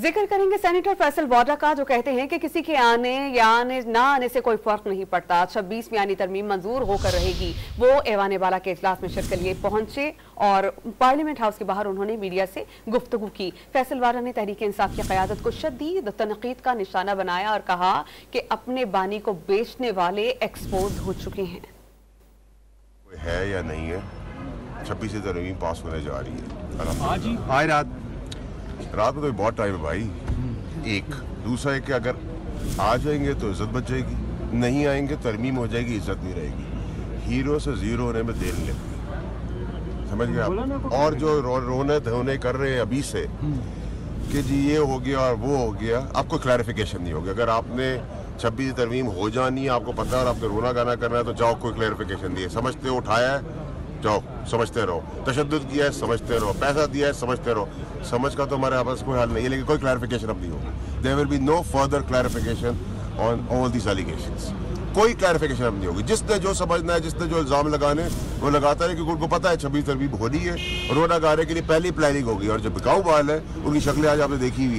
जिक्र करेंगे सेनेटर फैसल वाडा का, जो कहते हैं कि किसी के आने या ना आने से कोई फर्क नहीं पड़ता। 26वीं आईनी तरमीम मंजूर होकर रहेगी। वो ऐवान बाला के इजलास में शिरकत के लिए पहुंचे और पार्लियामेंट हाउस के बाहर उन्होंने मीडिया से गुफ्तगू की। फैसल वाडा ने तहरीक इंसाफ की क़यादत को शदीद तनकीद का निशाना बनाया और कहा कि अपने बानी को बेचने वाले एक्सपोज हो चुके हैं। है या नहीं है, 26वीं तरमीम पास होने जा रही है आज रात में तो बहुत टाइम है भाई। एक दूसरा है कि अगर आ जाएंगे तो इज्जत बच जाएगी, नहीं आएंगे तरमीम हो जाएगी, इज्जत नहीं रहेगी। हीरो से जीरो होने में देर नहीं लगती, समझ गए आप। और जो रोने धोने कर रहे हैं अभी से कि जी ये हो गया और वो हो गया, आपको क्लैरिफिकेशन नहीं होगी। अगर आपने 26वीं तरमीम हो जानी है, आपको पता है और आपको रोना गाना करना है, तो जाओ कोई क्लैरिफिकेशन दिए। समझते हो, उठाया है, जाओ समझते रहो। तशद्दुद किया है, समझते रहो। पैसा दिया है, समझते रहो। समझ का तो हमारे आपस कोई हाल नहीं है, लेकिन कोई क्लैरिफिकेशन अब नहीं होगी। There will be no further clarification on all this allegations. कोई क्लैरिफिकेशन अब नहीं होगी। जिसने जो समझना है, जिसने जो इल्जाम लगाने, वो लगाता है, क्योंकि उनको पता है 26वीं तरमीम होनी है। रोना गाने के लिए पहली प्लानिंग होगी। और जो बिकाऊ बाल है, उनकी शक्लें आज आपने देखी हुई है।